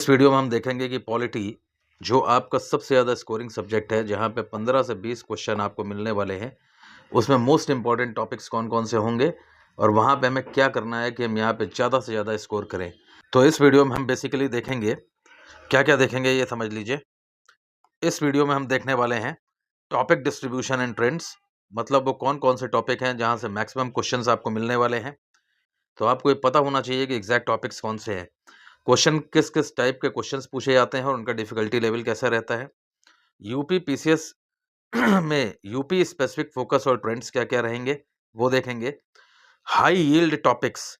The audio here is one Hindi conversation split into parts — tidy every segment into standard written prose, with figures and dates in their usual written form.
इस वीडियो में हम देखेंगे कि पॉलिटी जो आपका सबसे ज़्यादा स्कोरिंग सब्जेक्ट है, जहाँ पे 15 से 20 क्वेश्चन आपको मिलने वाले हैं, उसमें मोस्ट इंपॉर्टेंट टॉपिक्स कौन कौन से होंगे और वहाँ पे हमें क्या करना है कि हम यहाँ पे ज़्यादा से ज़्यादा स्कोर करें। तो इस वीडियो में हम बेसिकली देखेंगे, क्या क्या देखेंगे ये समझ लीजिए। इस वीडियो में हम देखने वाले हैं टॉपिक डिस्ट्रीब्यूशन एंड ट्रेंड्स, मतलब वो कौन कौन से टॉपिक हैं जहाँ से मैक्सिमम क्वेश्चंस आपको मिलने वाले हैं। तो आपको ये पता होना चाहिए कि एग्जैक्ट टॉपिक्स कौन से हैं, क्वेश्चन किस किस टाइप के क्वेश्चंस पूछे जाते हैं और उनका डिफिकल्टी लेवल कैसा रहता है। यूपी पीसीएस में यूपी स्पेसिफिक फोकस और ट्रेंड्स क्या क्या रहेंगे वो देखेंगे। हाई यील्ड टॉपिक्स,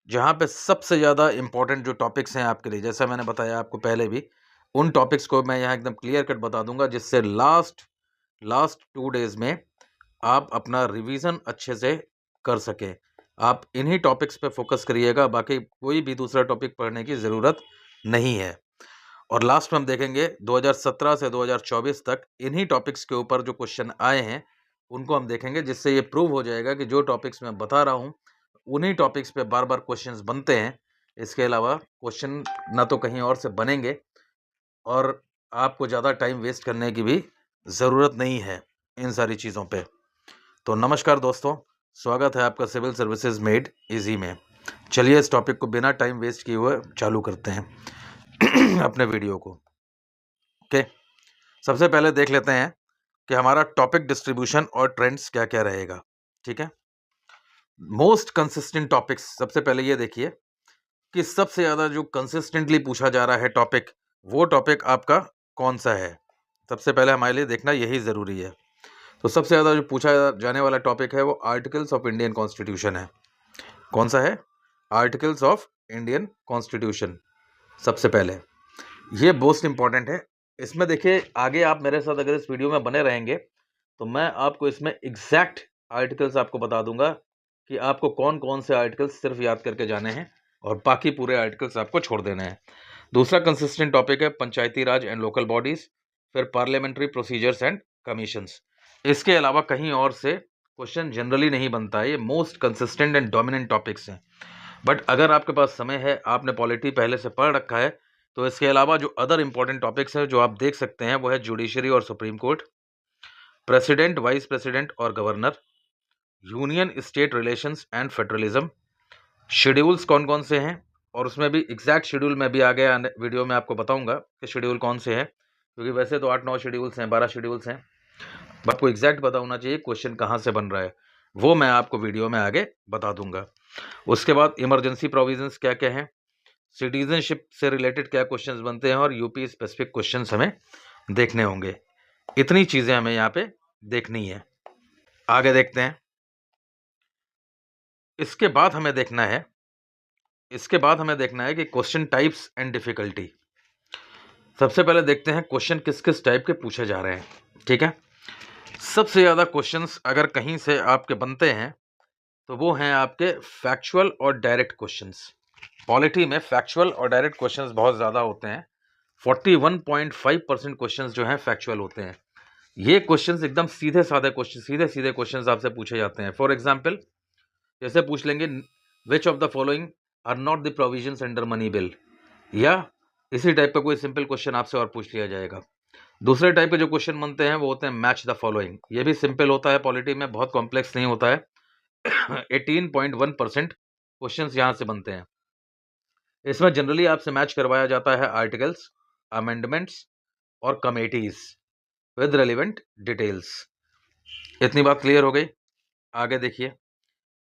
जहाँ पे सबसे ज़्यादा इंपॉर्टेंट जो टॉपिक्स हैं आपके लिए, जैसा मैंने बताया आपको पहले भी, उन टॉपिक्स को मैं यहाँ एकदम क्लियर कट बता दूंगा, जिससे लास्ट 2 डेज में आप अपना रिवीजन अच्छे से कर सकें। आप इन्हीं टॉपिक्स पे फोकस करिएगा, बाकी कोई भी दूसरा टॉपिक पढ़ने की ज़रूरत नहीं है। और लास्ट में हम देखेंगे 2017 से 2024 तक इन्हीं टॉपिक्स के ऊपर जो क्वेश्चन आए हैं उनको हम देखेंगे, जिससे ये प्रूव हो जाएगा कि जो टॉपिक्स मैं बता रहा हूँ उन्हीं टॉपिक्स पे बार बार क्वेश्चंस बनते हैं। इसके अलावा क्वेश्चन ना तो कहीं और से बनेंगे और आपको ज़्यादा टाइम वेस्ट करने की भी ज़रूरत नहीं है इन सारी चीज़ों पे। तो नमस्कार दोस्तों, स्वागत है आपका सिविल सर्विसेज मेड इजी में। चलिए इस टॉपिक को बिना टाइम वेस्ट किए हुए चालू करते हैं अपने वीडियो को। ओके, सबसे पहले देख लेते हैं कि हमारा टॉपिक डिस्ट्रीब्यूशन और ट्रेंड्स क्या क्या रहेगा। ठीक है, मोस्ट कंसिस्टेंट टॉपिक्स, सबसे पहले ये देखिए कि सबसे ज़्यादा जो कंसिस्टेंटली पूछा जा रहा है टॉपिक, वो टॉपिक आपका कौन सा है। सबसे पहले हमारे लिए देखना यही ज़रूरी है। तो सबसे ज़्यादा जो पूछा जाने वाला टॉपिक है वो आर्टिकल्स ऑफ इंडियन कॉन्स्टिट्यूशन है। कौन सा है? Articles of Indian constitution. सबसे पहले ये मोस्ट इंपॉर्टेंट है। इसमें देखिए, आगे आप मेरे साथ अगर इस वीडियो में बने रहेंगे तो मैं आपको इसमें एग्जैक्ट आर्टिकल्स आपको बता दूंगा कि आपको कौन कौन से आर्टिकल्स सिर्फ याद करके जाने हैं और बाकी पूरे आर्टिकल्स आपको छोड़ देने हैं। दूसरा कंसिस्टेंट टॉपिक है पंचायती राज एंड लोकल बॉडीज, फिर पार्लियामेंट्री प्रोसीजर्स एंड कमीशंस। इसके अलावा कहीं और से क्वेश्चन जनरली नहीं बनता है। ये most consistent and dominant topics हैं। बट अगर आपके पास समय है, आपने पॉलिटी पहले से पढ़ रखा है, तो इसके अलावा जो अदर इंपॉर्टेंट टॉपिक्स हैं जो आप देख सकते हैं वो है जुडिशरी और supreme court, president, vice president और governor, union state relations and federalism, schedules कौन कौन से हैं, और उसमें भी एग्जैक्ट शेड्यूल मैं भी आगे आने वीडियो में आपको बताऊंगा कि शेड्यूल कौन से हैं, क्योंकि वैसे तो 8-9 शेड्यूल्स हैं, 12 शेड्यूल्स हैं, बट आपको एग्जैक्ट पता होना चाहिए क्वेश्चन कहाँ से बन रहा है, वो मैं आपको वीडियो में आगे बता दूंगा। उसके बाद इमरजेंसी प्रोविजंस क्या क्या हैं, सिटीजनशिप से रिलेटेड क्या क्वेश्चंस बनते हैं, और यूपी स्पेसिफिक क्वेश्चंस हमें देखने होंगे। इतनी चीज़ें हमें यहाँ पे देखनी है। आगे देखते हैं। इसके बाद हमें देखना है कि क्वेश्चन टाइप्स एंड डिफिकल्टी। सबसे पहले देखते हैं क्वेश्चन किस किस टाइप के पूछे जा रहे हैं। ठीक है, सबसे ज़्यादा क्वेश्चंस अगर कहीं से आपके बनते हैं तो वो हैं आपके फैक्चुअल और डायरेक्ट क्वेश्चंस। पॉलिटी में फैक्चुअल और डायरेक्ट क्वेश्चंस बहुत ज़्यादा होते हैं। 41.5% क्वेश्चंस जो हैं फैक्चुअल होते हैं। ये क्वेश्चंस एकदम सीधे सीधे क्वेश्चंस आपसे पूछे जाते हैं। फॉर एग्जांपल, जैसे पूछ लेंगे which of the following are not the provisions under money bill, या इसी टाइप का कोई सिंपल क्वेश्चन आपसे और पूछ लिया जाएगा। दूसरे टाइप के जो क्वेश्चन बनते हैं वो होते हैं मैच द फॉलोइंग। ये भी सिंपल होता है, पॉलिटी में बहुत कॉम्प्लेक्स नहीं होता है। 18.1% क्वेश्चंस यहाँ से बनते हैं। इसमें जनरली आपसे मैच करवाया जाता है आर्टिकल्स, अमेंडमेंट्स और कमेटीज विद रेलिवेंट डिटेल्स। इतनी बात क्लियर हो गई। आगे देखिए,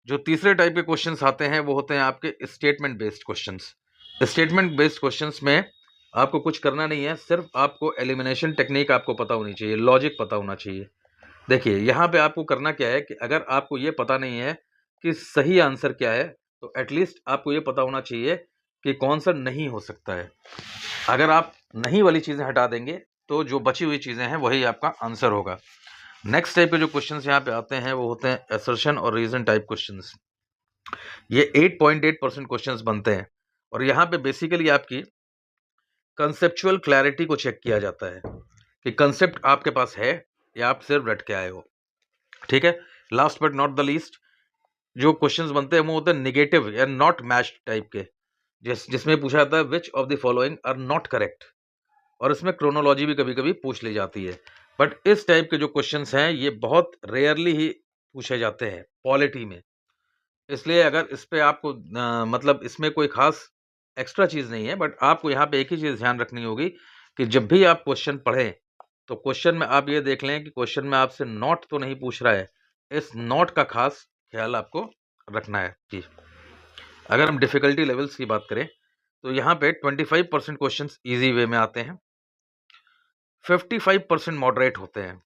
जो तीसरे टाइप के क्वेश्चंस आते हैं वो होते हैं आपके statement based questions. Statement based questions में आपको कुछ करना नहीं है, सिर्फ आपको एलिमिनेशन टेक्निक आपको पता होनी चाहिए, लॉजिक पता होना चाहिए। देखिए, यहाँ पे आपको करना क्या है कि अगर आपको ये पता नहीं है कि सही आंसर क्या है, तो एटलीस्ट आपको ये पता होना चाहिए कि कौन सा नहीं हो सकता है। अगर आप नहीं वाली चीज़ें हटा देंगे तो जो बची हुई चीज़ें हैं वही आपका आंसर होगा। नेक्स्ट टाइप के जो क्वेश्चंस यहाँ पे आते हैं वो होते हैं असर्शन और रीजन टाइप क्वेश्चंस। ये 8.8% क्वेश्चंस बनते हैं और यहाँ पे बेसिकली आपकी कंसेप्चुअल क्लैरिटी को चेक किया जाता है कि कंसेप्ट आपके पास है या आप सिर्फ रट के आए हो। ठीक है, last but not the least, जो क्वेश्चंस बनते हैं वो होते हैं निगेटिव या नॉट मैच्ड टाइप के। जिसमें पूछा जाता है which of the following are not correct, और इसमें क्रोनोलॉजी भी कभी कभी पूछ ली जाती है। बट इस टाइप के जो क्वेश्चंस हैं ये बहुत रेयरली ही पूछे जाते हैं पॉलिटी में, इसलिए अगर इस पे आपको मतलब इसमें कोई खास एक्स्ट्रा चीज़ नहीं है, बट आपको यहाँ पे एक ही चीज़ ध्यान रखनी होगी कि जब भी आप क्वेश्चन पढ़ें तो क्वेश्चन में आप ये देख लें कि क्वेश्चन में आपसे नॉट तो नहीं पूछ रहा है, इस नॉट का खास ख्याल आपको रखना है जी। अगर हम डिफिकल्टी लेवल्स की बात करें तो यहाँ पे 25% क्वेश्चंस इजी वे में आते हैं, 55% मॉडरेट होते हैं,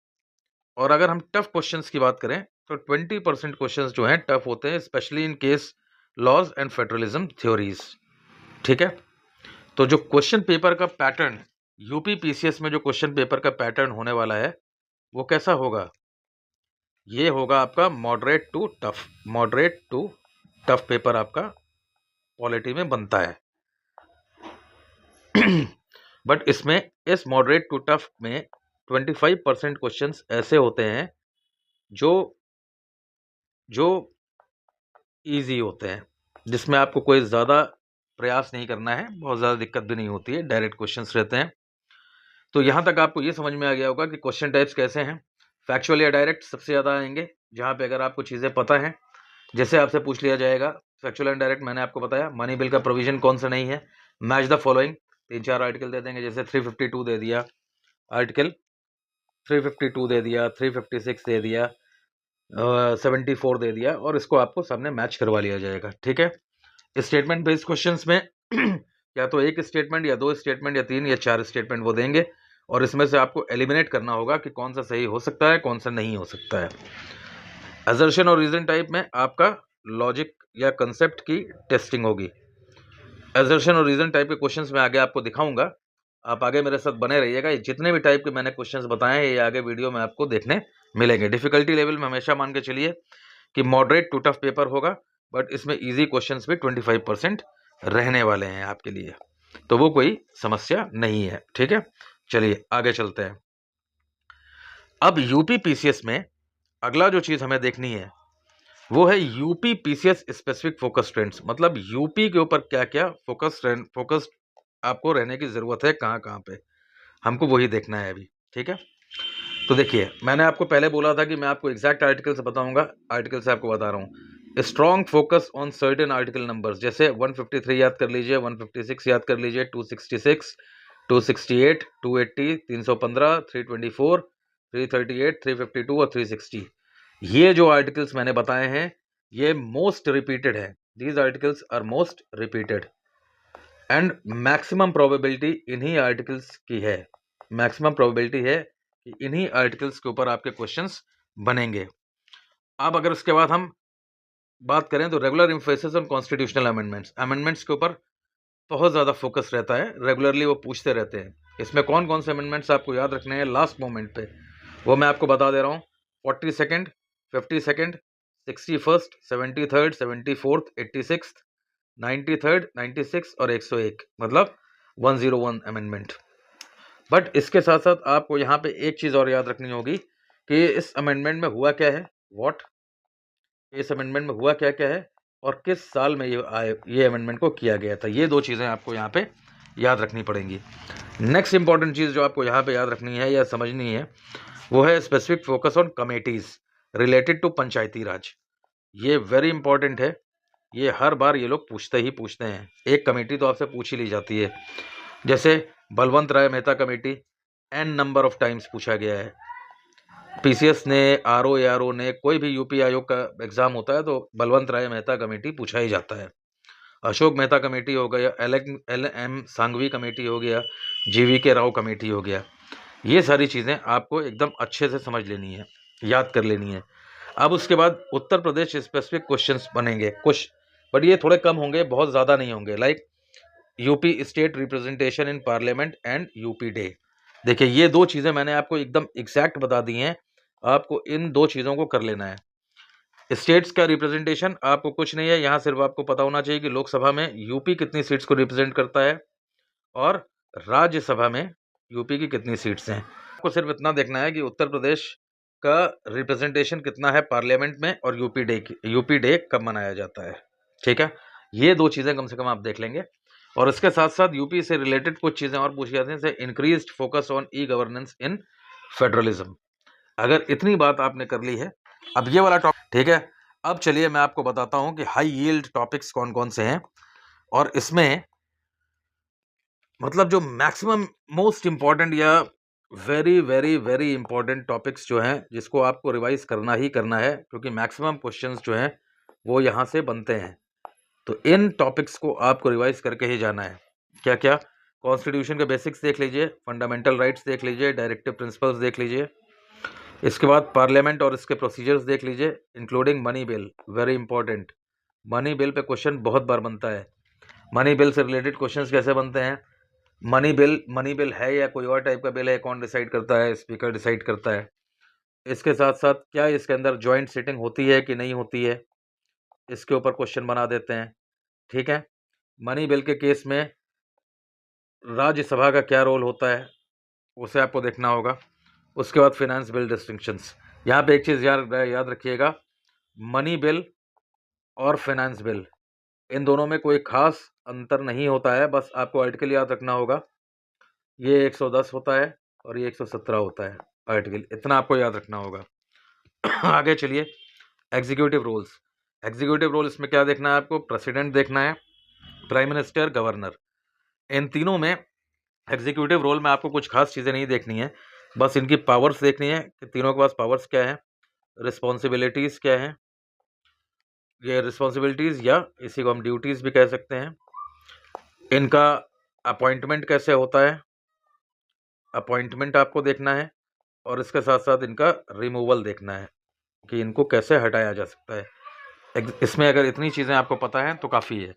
और अगर हम टफ क्वेश्चंस की बात करें तो 20% क्वेश्चंस जो हैं टफ होते हैं, specially in case laws and federalism theories. ठीक है, तो जो क्वेश्चन पेपर का पैटर्न यूपी पीसीएस में जो क्वेश्चन पेपर का पैटर्न होने वाला है वो कैसा होगा, ये होगा आपका moderate to tough, moderate to tough paper आपका पॉलिटी में बनता है। बट इसमें इस मॉडरेट टू टफ में 25% क्वेश्चंस ऐसे होते हैं जो जो इजी होते हैं, जिसमें आपको कोई ज़्यादा प्रयास नहीं करना है, बहुत ज़्यादा दिक्कत भी नहीं होती है, डायरेक्ट क्वेश्चंस रहते हैं। तो यहाँ तक आपको ये समझ में आ गया होगा कि क्वेश्चन टाइप्स कैसे हैं। फैक्चुअल या डायरेक्ट सबसे ज़्यादा आएंगे, जहाँ पे अगर आपको चीज़ें पता हैं, जैसे आपसे पूछ लिया जाएगा फैक्चुअल एंड डायरेक्ट, मैंने आपको बताया मनी बिल का प्रोविजन कौन सा नहीं है, मैच द फॉलोइंग, 3-4 आर्टिकल दे देंगे, जैसे 352 दे दिया, आर्टिकल 352 दे दिया, 356 दे दिया, 74 दे दिया, और इसको आपको सामने मैच करवा लिया जाएगा। ठीक है, स्टेटमेंट बेस्ड क्वेश्चंस में या तो एक स्टेटमेंट या दो स्टेटमेंट या 3 या 4 स्टेटमेंट वो देंगे, और इसमें से आपको एलिमिनेट करना होगा कि कौन सा सही हो सकता है, कौन सा नहीं हो सकता है। असर्शन और रीजन टाइप में आपका लॉजिक या कंसेप्ट की टेस्टिंग होगी। असर्शन और रीजन टाइप के क्वेश्चंस मैं आगे आपको दिखाऊंगा, आप आगे मेरे साथ बने रहिएगा। ये जितने भी टाइप के मैंने क्वेश्चंस बताए हैं ये आगे वीडियो में आपको देखने मिलेंगे। डिफिकल्टी लेवल में हमेशा मान के चलिए कि मॉडरेट टू टफ पेपर होगा, बट इसमें इजी क्वेश्चंस भी 25% रहने वाले हैं आपके लिए, तो वो कोई समस्या नहीं है। ठीक है, चलिए आगे चलते हैं। अब यूपी पीसीएस में अगला जो चीज़ हमें देखनी है वो है UP PCS specific focus trends, मतलब यूपी के ऊपर क्या क्या फोकस आपको रहने की ज़रूरत है, कहाँ कहाँ पे, हमको वही देखना है अभी। ठीक है, तो देखिए मैंने आपको पहले बोला था कि मैं आपको एग्जैक्ट आर्टिकल से बताऊंगा, आर्टिकल से आपको बता रहा हूँ। Strong focus on certain article numbers, जैसे 153 याद कर लीजिए, 156 याद कर लीजिए, 266, 268, 280, 315, 324, 338, 352 और 360, ये जो आर्टिकल्स मैंने बताए हैं ये मोस्ट रिपीटेड है। These articles are most repeated and maximum probability इन्हीं आर्टिकल्स की है, मैक्सिमम प्रोबेबिलिटी है कि इन्हीं आर्टिकल्स के ऊपर आपके क्वेश्चंस बनेंगे। अब अगर उसके बाद हम बात करें तो regular emphasis on constitutional amendments के ऊपर बहुत ज़्यादा फोकस रहता है, रेगुलरली वो पूछते रहते हैं। इसमें कौन कौन से अमेंडमेंट्स आपको याद रखने हैं लास्ट मोमेंट पे, वो मैं आपको बता दे रहा हूँ। 42nd, 52nd, 61st, 73rd, 74th, 86th, 93rd, 96 और 101, मतलब 101 अमेंडमेंट। बट इसके साथ साथ आपको यहाँ पे एक चीज़ और याद रखनी होगी कि इस अमेंडमेंट में हुआ क्या है, इस अमेंडमेंट में हुआ क्या क्या है और किस साल में ये अमेंडमेंट को किया गया था। ये दो चीज़ें आपको यहाँ पे याद रखनी पड़ेंगी। नेक्स्ट इंपॉर्टेंट चीज़ जो आपको यहाँ पे याद रखनी है या समझनी है वो है specific focus on committees related to Panchayati Raj. ये वेरी इंपॉर्टेंट है, ये हर बार ये लोग पूछते हैं। एक कमेटी तो आपसे पूछ ही ली जाती है, जैसे Balwant Rai Mehta committee n number of times पूछा गया है। पीसीएस ने, आरओ एआरओ ने, कोई भी यूपी आयोग का एग्जाम होता है तो बलवंत राय मेहता कमेटी पूछा ही जाता है। अशोक मेहता कमेटी हो गया, LM सांघवी कमेटी हो गया, GVK राव कमेटी हो गया। ये सारी चीज़ें आपको एकदम अच्छे से समझ लेनी है, याद कर लेनी है। अब उसके बाद उत्तर प्रदेश स्पेसिफिक क्वेश्चंस बनेंगे कुछ, बट ये थोड़े कम होंगे, बहुत ज़्यादा नहीं होंगे। Like UP state representation in parliament and UP day. देखिए ये दो चीज़ें मैंने आपको एकदम एग्जैक्ट बता दी हैं, आपको इन दो चीज़ों को कर लेना है। स्टेट्स का रिप्रेजेंटेशन आपको कुछ नहीं है, यहाँ सिर्फ आपको पता होना चाहिए कि लोकसभा में यूपी कितनी सीट्स को रिप्रेजेंट करता है और राज्यसभा में यूपी की कितनी सीट्स हैं। आपको सिर्फ इतना देखना है कि उत्तर प्रदेश का रिप्रेजेंटेशन कितना है पार्लियामेंट में और यूपी डे कब मनाया जाता है। ठीक है, ये दो चीज़ें कम से कम आप देख लेंगे। और इसके साथ साथ यूपी से रिलेटेड कुछ चीज़ें और पूछी जाती हैं, जैसे increased focus on e governance in federalism. अगर इतनी बात आपने कर ली है, अब ये वाला टॉपिक ठीक है। अब चलिए मैं आपको बताता हूं कि हाई यील्ड टॉपिक्स कौन कौन से हैं, और इसमें मतलब जो मैक्सिमम मोस्ट इंपॉर्टेंट या very very very important topics जो हैं जिसको आपको रिवाइज करना ही करना है, क्योंकि मैक्सिमम क्वेश्चंस जो हैं वो यहाँ से बनते हैं। तो इन टॉपिक्स को आपको रिवाइज करके ही जाना है। क्या क्या? कॉन्स्टिट्यूशन के बेसिक्स देख लीजिए, फंडामेंटल राइट्स देख लीजिए, डायरेक्टिव प्रिंसिपल्स देख लीजिए, इसके बाद पार्लियामेंट और इसके प्रोसीजर्स देख लीजिए, including money bill, very important. Money bill pay question बहुत बार बनता है। मनी बिल से रिलेटेड क्वेश्चंस कैसे बनते हैं? मनी बिल है या कोई और टाइप का बिल है, कौन डिसाइड करता है? स्पीकर डिसाइड करता है। इसके साथ साथ क्या इसके अंदर जॉइंट सिटिंग होती है कि नहीं होती है, इसके ऊपर क्वेश्चन बना देते हैं। ठीक है। मनी बिल के केस में राज्यसभा का क्या रोल होता है, उसे आपको देखना होगा। उसके बाद फिनेंस बिल डिस्टिंक्शंस। यहाँ पे एक चीज़ याद रखिएगा, मनी बिल और फाइनेंस बिल, इन दोनों में कोई खास अंतर नहीं होता है, बस आपको आर्टिकल याद रखना होगा। ये 110 होता है और ये 117 होता है आर्टिकल, इतना आपको याद रखना होगा। आगे चलिए, एग्जीक्यूटिव रोल्स। एग्जीक्यूटिव रोल इसमें क्या देखना है आपको? प्रेसिडेंट देखना है, प्राइम मिनिस्टर, गवर्नर। इन तीनों में एग्जीक्यूटिव रोल में आपको कुछ खास चीज़ें नहीं देखनी है, बस इनकी पावर्स देखनी है कि तीनों के पास पावर्स क्या है, रिस्पॉन्सिबिलिटीज़ क्या हैं। ये रिस्पॉन्सिबिलिटीज़ या इसी को हम ड्यूटीज़ भी कह सकते हैं। इनका अपॉइंटमेंट कैसे होता है, अपॉइंटमेंट आपको देखना है, और इसके साथ साथ इनका रिमूवल देखना है कि इनको कैसे हटाया जा सकता है। इसमें अगर इतनी चीज़ें आपको पता है तो काफ़ी है।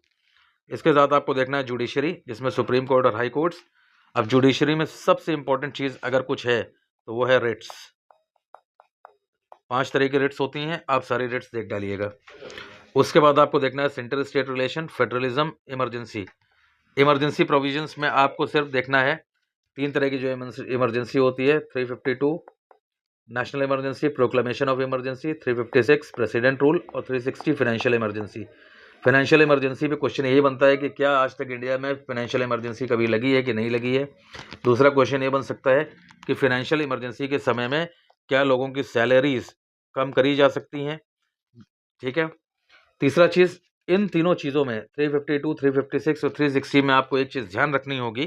इसके साथ आपको देखना है जुडिशरी, जिसमें सुप्रीम कोर्ट और हाई कोर्ट्स। अब जुडिशरी में सबसे इंपॉर्टेंट चीज़ अगर कुछ है तो वो है रिट्स। 5 तरह की रिट्स होती हैं, आप सारी रिट्स देख डालिएगा। उसके बाद आपको देखना है centre state relation, federalism, emergency. Emergency provisions में आपको सिर्फ देखना है 3 तरह की जो इमरजेंसी होती है, 352 national emergency, proclamation of emergency, 356 president rule, और 360 फाइनेंशियल इमरजेंसी। फाइनेंशियल इमरजेंसी पे क्वेश्चन यही बनता है कि क्या आज तक इंडिया में फाइनेंशियल इमरजेंसी कभी लगी है कि नहीं लगी है। दूसरा क्वेश्चन ये बन सकता है कि फाइनेंशियल इमरजेंसी के समय में क्या लोगों की सैलरीज कम करी जा सकती हैं। ठीक है। तीसरा चीज़, इन तीनों चीज़ों में 352, 356 और 360 में आपको एक चीज़ ध्यान रखनी होगी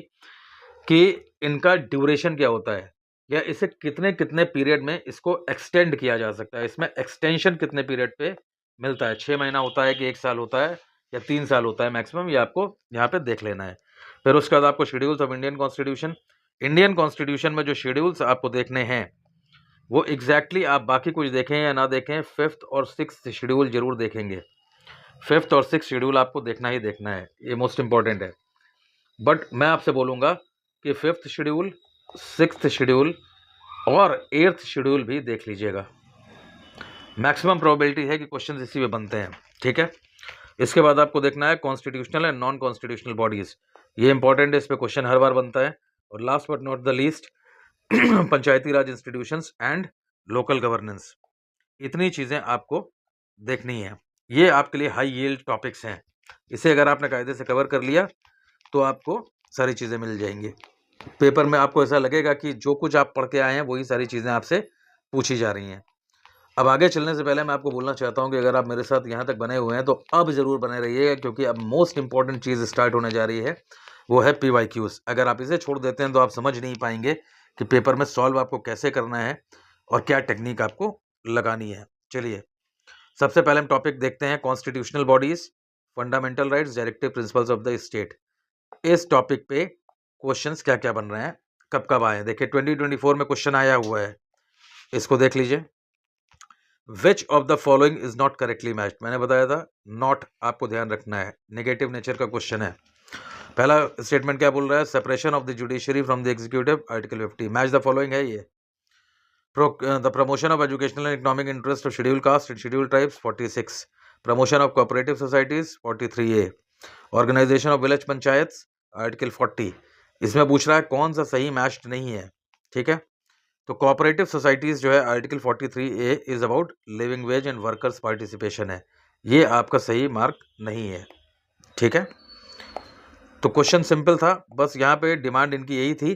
कि इनका ड्यूरेशन क्या होता है, या इसे कितने कितने पीरियड में इसको एक्सटेंड किया जा सकता है। इसमें एक्सटेंशन कितने पीरियड पे मिलता है, 6 महीना होता है कि 1 साल होता है या 3 साल होता है मैक्सिमम, ये आपको यहाँ पे देख लेना है। फिर उसके बाद आपको schedules of Indian constitution. Indian constitution में जो शेड्यूल्स आपको देखने हैं वो एग्जैक्टली आप बाकी कुछ देखें या ना देखें, 5th और 6th शेड्यूल जरूर देखेंगे। 5th और 6th शेड्यूल आपको देखना ही देखना है, ये मोस्ट इंपॉर्टेंट है। बट मैं आपसे बोलूँगा कि 5th शेड्यूल, 6th शेड्यूल और 8th शेड्यूल भी देख लीजिएगा। मैक्सिमम प्रोबेबिलिटी है कि क्वेश्चंस इसी में बनते हैं। ठीक है। इसके बाद आपको देखना है constitutional and non constitutional bodies, ये इंपॉर्टेंट है, इस पर क्वेश्चन हर बार बनता है। और last but not the least, Panchayati raj institutions and local governance. इतनी चीज़ें आपको देखनी है। ये आपके लिए हाई यील्ड टॉपिक्स हैं, इसे अगर आपने कायदे से कवर कर लिया तो आपको सारी चीज़ें मिल जाएंगी। पेपर में आपको ऐसा लगेगा कि जो कुछ आप पढ़ के आए हैं वही सारी चीज़ें आपसे पूछी जा रही हैं। अब आगे चलने से पहले मैं आपको बोलना चाहता हूं कि अगर आप मेरे साथ यहाँ तक बने हुए हैं तो अब ज़रूर बने रहिएगा, क्योंकि अब मोस्ट इंपॉर्टेंट चीज़ स्टार्ट होने जा रही है, वो है PYQs। अगर आप इसे छोड़ देते हैं तो आप समझ नहीं पाएंगे कि पेपर में सॉल्व आपको कैसे करना है और क्या टेक्निक आपको लगानी है। चलिए, सबसे पहले हम टॉपिक देखते हैं constitutional bodies, fundamental rights, directive principles of the state. इस टॉपिक पे क्वेश्चंस क्या क्या बन रहे हैं, कब कब आए हैं। देखिए 2024 में क्वेश्चन आया हुआ है, इसको देख लीजिए। विच of the following is not correctly matched. मैंने बताया था नॉट आपको ध्यान रखना है, नेगेटिव नेचर का क्वेश्चन है। पहला स्टेटमेंट क्या बोल रहा है, separation of the judiciary from the executive, article 50। Match the following है ये। The promotion of educational and economic interest of scheduled caste and scheduled tribes, 46. Promotion of cooperative societies, 43A. Organization of village panchayats, article 40। इसमें पूछ रहा है कौन सा सही मैच्ड नहीं है। ठीक है। तो कोऑपरेटिव सोसाइटीज जो है article 43A is about living veg and workers participation है, ये आपका सही मार्क नहीं है। ठीक है। तो क्वेश्चन सिंपल था, बस यहाँ पे डिमांड इनकी यही थी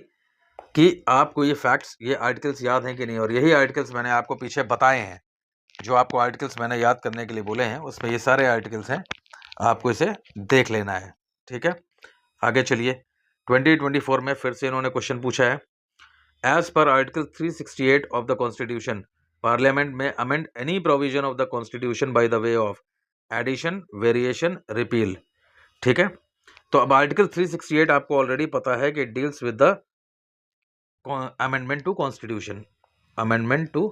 कि आपको ये फैक्ट्स, ये आर्टिकल्स याद हैं कि नहीं, और यही आर्टिकल्स मैंने आपको पीछे बताए हैं। जो आपको आर्टिकल्स मैंने याद करने के लिए बोले हैं उसमें ये सारे आर्टिकल्स हैं, आपको इसे देख लेना है। ठीक है, आगे चलिए। 2024 में फिर से इन्होंने क्वेश्चन पूछा है, as per article 368 of the constitution parliament में amend any provision of the constitution by the way of addition, variation, repeal. ठीक है, तो अब आर्टिकल 368 आपको ऑलरेडी पता है कि deals with the amendment to constitution, amendment to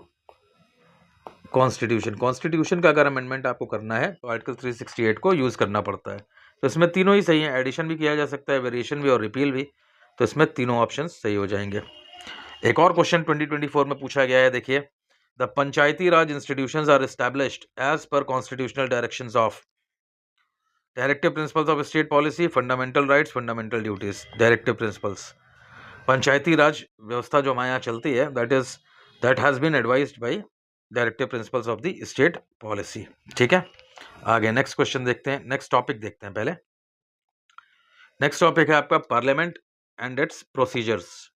constitution, constitution का अगर अमेंडमेंट आपको करना है तो आर्टिकल 368 को यूज करना पड़ता है। तो इसमें तीनों ही सही है, एडिशन भी किया जा सकता है, वेरिएशन भी और रिपील भी, तो इसमें तीनों ऑप्शन सही हो जाएंगे। एक और क्वेश्चन 2024 में पूछा गया है, देखिए, the panchayati raj institutions are established as per constitutional directions of directive principles of state policy, fundamental rights, fundamental duties. Directive principles, panchayati raj व्यवस्था जो हमारे यहाँ चलती है, that has been advised by directive principles of the state policy. ठीक है, आगे नेक्स्ट क्वेश्चन देखते हैं, नेक्स्ट टॉपिक देखते हैं। पहले नेक्स्ट टॉपिक है आपका parliament and it's procedures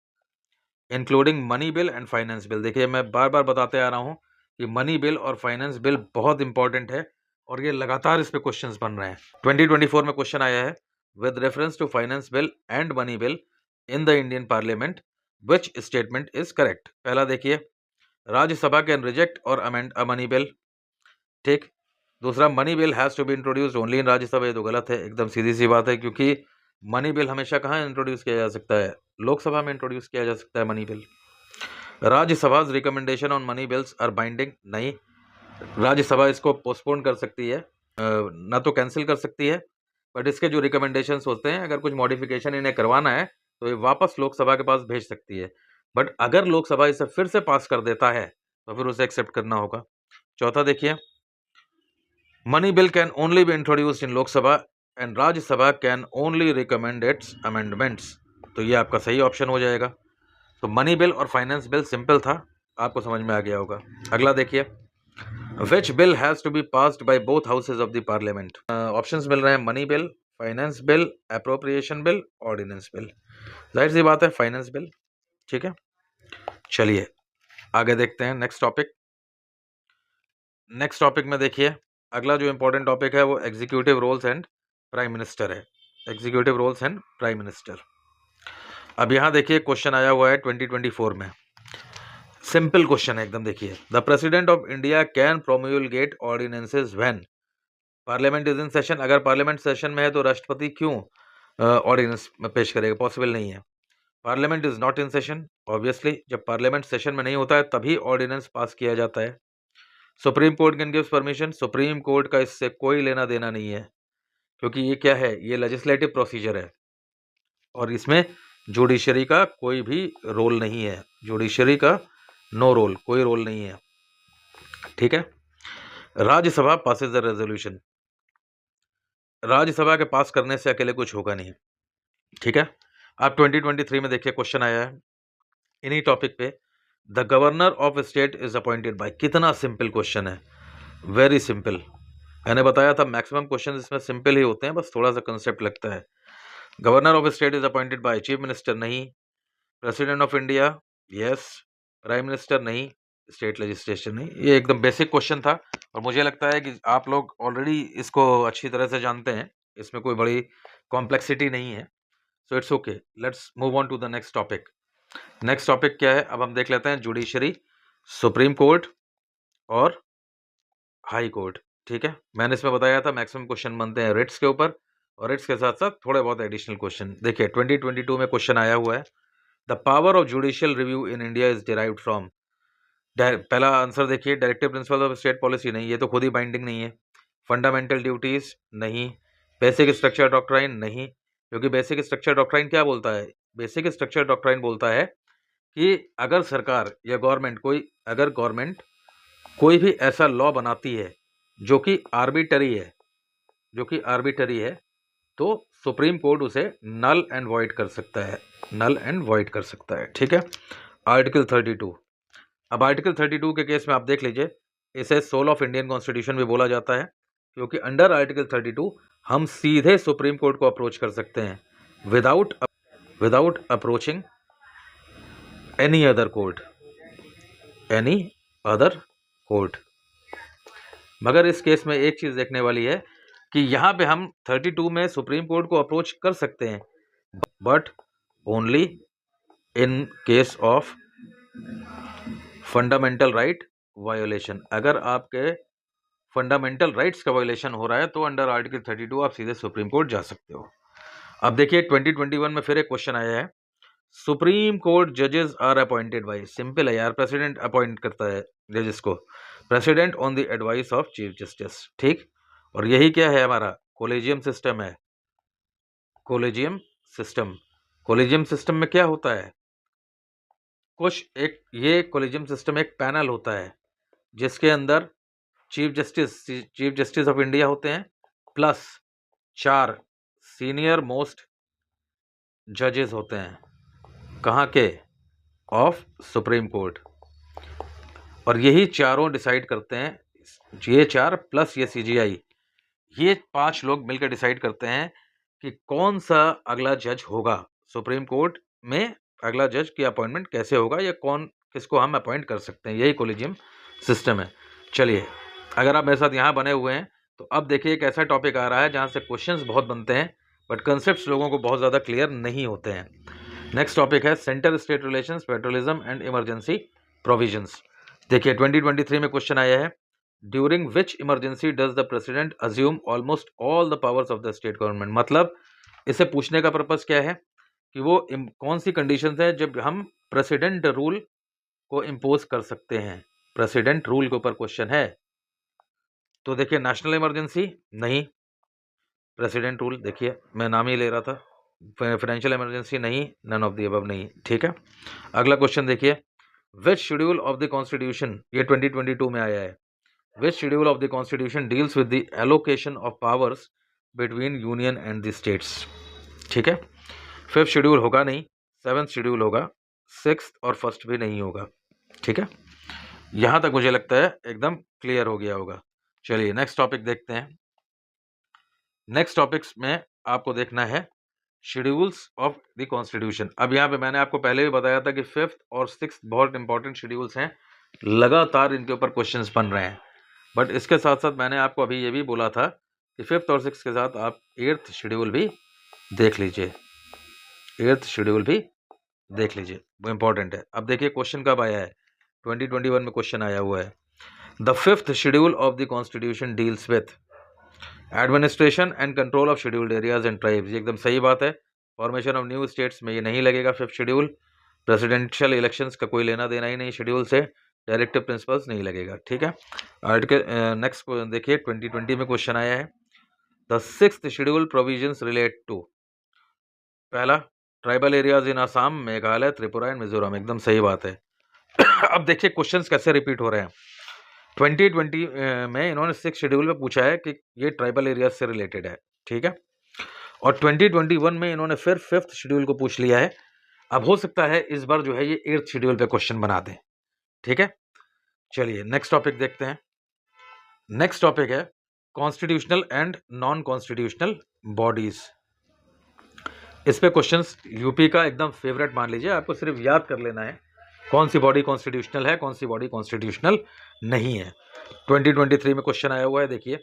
including money bill and finance bill. देखिए, मैं बार बार बताते आ रहा हूं कि मनी बिल और फाइनेंस बिल बहुत इंपॉर्टेंट है और ये लगातार इस पे क्वेश्चंस बन रहे हैं। 2024 में क्वेश्चन आया है, with reference to finance bill and money bill in the Indian parliament which statement is correct. पहला देखिए, राज्यसभा कैन रिजेक्ट और अमेंड अ मनी बिल। ठीक, दूसरा, money bill has to be introduced only in Rajya Sabha. ये तो गलत है, एकदम सीधी सी बात है, क्योंकि मनी बिल हमेशा कहाँ इंट्रोड्यूस किया जा सकता है, लोकसभा में इंट्रोड्यूस किया जा सकता है money bill. Rajya Sabha recommendation on money bills are binding, नहीं, राज्यसभा इसको पोस्टपोन कर सकती है, ना तो कैंसिल कर सकती है, बट इसके जो रिकमेंडेशंस होते हैं, अगर कुछ मॉडिफिकेशन इन्हें करवाना है तो ये वापस लोकसभा के पास भेज सकती है, बट अगर लोकसभा इसे फिर से पास कर देता है तो फिर उसे एक्सेप्ट करना होगा। चौथा देखिए, money bill can only be introduced in Lok Sabha and Rajya Sabha can only recommend its amendments. तो ये आपका सही ऑप्शन हो जाएगा। तो मनी बिल और फाइनेंस बिल सिंपल था, आपको समझ में आ गया होगा। अगला देखिए, which bill has to be passed by both houses of the parliament. Options मिल रहे हैं, money bill, finance bill, appropriation bill, ordinance bill. जाहिर सी बात है फाइनेंस बिल। ठीक है, चलिए आगे देखते हैं नेक्स्ट टॉपिक। नेक्स्ट टॉपिक में देखिए, अगला जो इंपॉर्टेंट टॉपिक है वो executive roles and prime minister है। Executive roles and prime minister. अब यहाँ देखिए, क्वेश्चन आया हुआ है 2024 में, सिंपल क्वेश्चन है एकदम। देखिए, the president of India can promulgate ordinances when parliament is in session. अगर पार्लियामेंट सेशन में है तो राष्ट्रपति क्यों ऑर्डिनेंस पेश करेगा, पॉसिबल नहीं है। Parliament is not in session, obviously जब पार्लियामेंट सेशन में नहीं होता है तभी ऑर्डिनेंस पास किया जाता है। Supreme court can gives permission, supreme court का इससे कोई लेना देना नहीं है, क्योंकि ये क्या है, ये लेजिस्लेटिव प्रोसीजर है और इसमें जुडिशरी का कोई भी रोल नहीं है, जुडिशरी का नो रोल, कोई रोल नहीं है। ठीक है, Rajya Sabha Passage the resolution, Rajya Sabha के पास करने से अकेले कुछ होगा नहीं। ठीक है, अब 2023 में देखिए क्वेश्चन आया है इन्हीं टॉपिक पे, the governor of state is appointed by. कितना सिंपल क्वेश्चन है, वेरी सिंपल। मैंने बताया था मैक्सिमम क्वेश्चन इसमें सिंपल ही होते हैं, बस थोड़ा सा कंसेप्ट लगता है। Governor of state is appointed by chief minister, नहीं। President of India, yes. Prime minister, नहीं। स्टेट लेजिस्लेशन, नहीं। ये एकदम बेसिक क्वेश्चन था और मुझे लगता है कि आप लोग ऑलरेडी इसको अच्छी तरह से जानते हैं, इसमें कोई बड़ी कॉम्प्लेक्सिटी नहीं है। So it's okay, let's move on to the next topic. Next topic क्या है, अब हम देख लेते हैं जुडिशरी, सुप्रीम कोर्ट और हाई कोर्ट। ठीक है, मैंने इसमें बताया था मैक्सिमम क्वेश्चन बनते हैं रिट्स के ऊपर और रिट्स के साथ साथ थोड़े बहुत एडिशनल क्वेश्चन। देखिए 2022 में क्वेश्चन आया हुआ है, the power of judicial review in India is derived from. पहला आंसर देखिए, directive principle of state policy, नहीं, ये तो खुद ही बाइंडिंग नहीं है। फंडामेंटल ड्यूटीज, नहीं। बेसिक स्ट्रक्चर डॉक्ट्राइन, नहीं, क्योंकि बेसिक स्ट्रक्चर डॉक्ट्राइन क्या बोलता है, बेसिक स्ट्रक्चर डॉक्ट्राइन बोलता है कि अगर सरकार या गवर्नमेंट कोई भी ऐसा लॉ बनाती है जो कि आर्बिटरी है, तो सुप्रीम कोर्ट उसे नल एंड वॉइड कर सकता है, ठीक है। आर्टिकल 32, अब आर्टिकल 32 के केस में आप देख लीजिए, इसे सोल ऑफ इंडियन कॉन्स्टिट्यूशन भी बोला जाता है, क्योंकि अंडर आर्टिकल 32 हम सीधे सुप्रीम कोर्ट को अप्रोच कर सकते हैं without approaching any other court, मगर इस केस में एक चीज देखने वाली है कि यहाँ पे हम 32 में सुप्रीम कोर्ट को अप्रोच कर सकते हैं, but only in case of fundamental right violation. अगर आपके फंडामेंटल राइट्स का वायोलेशन हो रहा है तो अंडर आर्टिकल 32 आप सीधे सुप्रीम कोर्ट जा सकते हो। अब देखिए 2021 में फिर एक क्वेश्चन आया है, सुप्रीम कोर्ट जजेस आर अपॉइंटेड बाय, सिंपल है यार, प्रेसिडेंट अपॉइंट करता है जजेस को, president on the advice of chief justice, ठीक। और यही क्या है, हमारा कोलेजियम सिस्टम है। कोलेजियम सिस्टम में क्या होता है, ये कोलेजियम सिस्टम एक पैनल होता है जिसके अंदर चीफ जस्टिस ऑफ इंडिया होते हैं, प्लस 4 सीनियर मोस्ट जजेस होते हैं, कहाँ के, ऑफ सुप्रीम कोर्ट। और यही चारों डिसाइड करते हैं, ये 4 प्लस ये CJI, ये 5 लोग मिलकर डिसाइड करते हैं कि कौन सा अगला जज होगा सुप्रीम कोर्ट में, अगला जज की अपॉइंटमेंट कैसे होगा, या किसको हम अपॉइंट कर सकते हैं, यही कोलेजियम सिस्टम है। चलिए, अगर आप मेरे साथ यहाँ बने हुए हैं तो अब देखिए एक ऐसा टॉपिक आ रहा है जहाँ से क्वेश्चंस बहुत बनते हैं बट कंसेप्ट्स लोगों को बहुत ज़्यादा क्लियर नहीं होते हैं। नेक्स्ट टॉपिक है centre state relations, federalism and emergency provisions. देखिए 2023 में क्वेश्चन आया है, during which emergency does the president assume almost all the powers of the state government. मतलब इसे पूछने का पर्पस क्या है कि वो कौन सी कंडीशंस है जब हम प्रेसिडेंट रूल को इम्पोज कर सकते हैं। प्रेसिडेंट रूल के ऊपर क्वेश्चन है, तो देखिए नेशनल इमरजेंसी नहीं, प्रेसिडेंट रूल देखिए मैं नाम ही ले रहा था, फाइनेंशियल इमरजेंसी नहीं, नन ऑफ द अबव नहीं, ठीक है। अगला क्वेश्चन देखिए, which schedule of the constitution, ये 2022 में आया है, which schedule of the constitution deals with the allocation of powers between union and the states, ठीक है। 5th शेड्यूल होगा नहीं, 7th शेड्यूल होगा, 6th और 1st भी नहीं होगा, ठीक है। यहाँ तक मुझे लगता है एकदम क्लियर हो गया होगा। चलिए नेक्स्ट टॉपिक देखते हैं। नेक्स्ट टॉपिक्स में आपको देखना है शेड्यूल्स ऑफ द कॉन्स्टिट्यूशन। अब यहाँ पे मैंने आपको पहले भी बताया था कि 5th और 6th बहुत इंपॉर्टेंट शेड्यूल्स हैं, लगातार इनके ऊपर क्वेश्चंस बन रहे हैं। बट इसके साथ साथ मैंने आपको अभी ये भी बोला था कि 5th और 6th के साथ आप 8th शेड्यूल भी देख लीजिए, 8th शेड्यूल भी देख लीजिए, वो इंपॉर्टेंट है। अब देखिए क्वेश्चन कब आया है, 2021 में क्वेश्चन आया हुआ है, the 5th schedule of the constitution deals with administration and control of scheduled areas and tribes. ये एकदम सही बात है, फॉर्मेशन ऑफ न्यू स्टेट्स में ये नहीं लगेगा 5th शेड्यूल, प्रेसिडेंशियल इलेक्शंस का कोई लेना देना ही नहीं शेड्यूल से, डायरेक्टिव प्रिंसिपल्स नहीं लगेगा, ठीक है। आर्टिकल नेक्स्ट देखिए 2020 में क्वेश्चन आया है, the 6th schedule provisions relate to, पहला tribal areas in Assam, Meghalaya, Tripura and Mizoram, एकदम सही बात है। अब देखिए क्वेश्चंस कैसे रिपीट हो रहे हैं। 2020 में इन्होंने 6th शेड्यूल में पूछा है कि ये ट्राइबल एरियाज से रिलेटेड है, ठीक है। और 2021 में इन्होंने फिर 5th शेड्यूल को पूछ लिया है। अब हो सकता है इस बार जो है ये 8th शेड्यूल पे क्वेश्चन बना दें, ठीक है। चलिए नेक्स्ट टॉपिक देखते हैं। नेक्स्ट टॉपिक है constitutional and non constitutional bodies. इस पे क्वेश्चंस यूपी का एकदम फेवरेट मान लीजिए, आपको सिर्फ याद कर लेना है कौन सी बॉडी कॉन्स्टिट्यूशनल है, कौन सी बॉडी कॉन्स्टिट्यूशनल नहीं है। 2023 में क्वेश्चन आया हुआ है, देखिए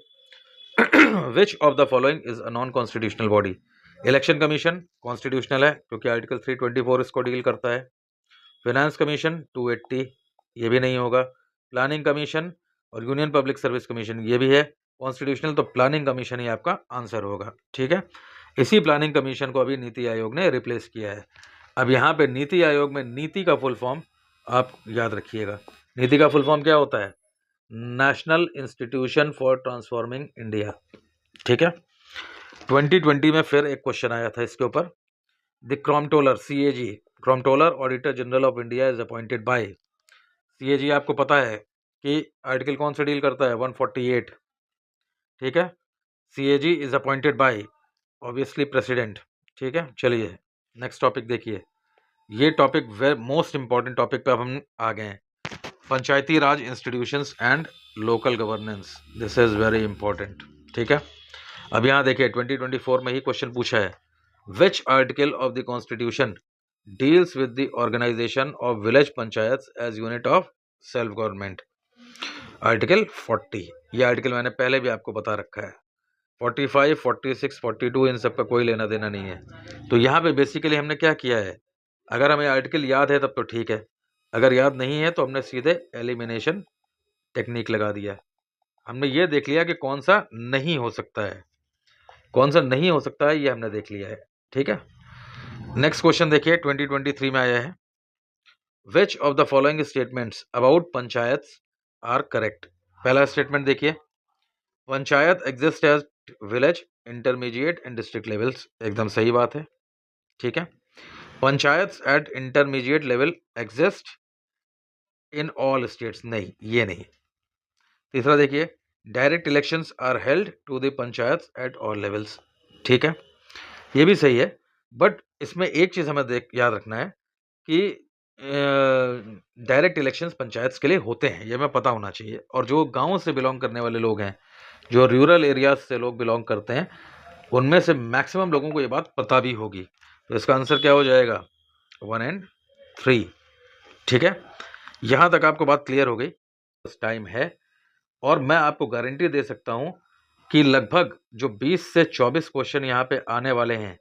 विच of the following is a non constitutional body. Election commission constitutional है क्योंकि आर्टिकल 324 इसको डील करता है। फाइनेंस कमीशन 280, ये भी नहीं होगा। प्लानिंग कमीशन और यूनियन पब्लिक सर्विस कमीशन ये भी है कॉन्स्टिट्यूशनल, तो प्लानिंग कमीशन ही आपका आंसर होगा, ठीक है। इसी प्लानिंग कमीशन को अभी नीति आयोग ने रिप्लेस किया है। अब यहाँ पे नीति आयोग में नीति का फुल फॉर्म आप याद रखिएगा, नीति का फुल फॉर्म क्या होता है, national institution for transforming India, ठीक है। 2020 में फिर एक क्वेश्चन आया था इसके ऊपर, the comptroller CAG, comptroller auditor general of India is appointed bye. CAG आपको पता है कि आर्टिकल कौन से डील करता है, 148, ठीक है। CAG is appointed bye obviously president, ठीक है। चलिए नेक्स्ट टॉपिक देखिए, ये टॉपिक मोस्ट इंपॉर्टेंट टॉपिक पे अब हम आ गए हैं, panchayati raj institutions and local governance, this is very important, ठीक है। अब यहाँ देखिए 2024 में ही क्वेश्चन पूछा है, which article of the constitution deals with the organisation of village panchayat as unit of self government? Article 40। ये आर्टिकल मैंने पहले भी आपको बता रखा है। 45, 46, 42 इन सब का कोई लेना देना नहीं है। तो यहाँ पे बेसिकली हमने क्या किया है, अगर हमें आर्टिकल याद है तब तो ठीक है, अगर याद नहीं है तो हमने सीधे एलिमिनेशन टेक्निक लगा दिया। हमने ये देख लिया कि कौन सा नहीं हो सकता है, कौन सा नहीं हो सकता है, ये हमने देख लिया है। ठीक है, नेक्स्ट क्वेश्चन देखिए 2023 में आया है। Which of the following statements about panchayat are correct? पहला स्टेटमेंट देखिए, panchayat exist as village, intermediate and district levels, एकदम सही बात है। ठीक है, panchayat at intermediate level exist in all states, नहीं, ये नहीं। तीसरा देखिए, direct elections are held to the panchayat at all levels, ठीक है, ये भी सही है। बट इसमें एक चीज़ हमें याद रखना है कि डायरेक्ट इलेक्शंस पंचायत के लिए होते हैं, ये हमें पता होना चाहिए। और जो गाँव से बिलोंग करने वाले लोग हैं, जो रूरल एरियाज से लोग बिलोंग करते हैं, उनमें से मैक्सिमम लोगों को ये बात पता भी होगी। तो इसका आंसर क्या हो जाएगा? 1 and 3। ठीक है, यहाँ तक आपको बात क्लियर हो गई। टाइम है और मैं आपको गारंटी दे सकता हूँ कि लगभग जो 20 से 24 क्वेश्चन यहाँ पे आने वाले हैं,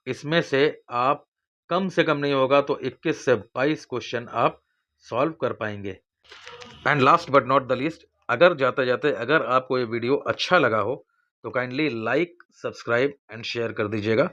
इसमें से आप कम से कम नहीं होगा तो 21 से 22 क्वेश्चन आप सॉल्व कर पाएंगे। And last but not the least, अगर जाते जाते अगर आपको ये वीडियो अच्छा लगा हो तो kindly like, subscribe and share कर दीजिएगा।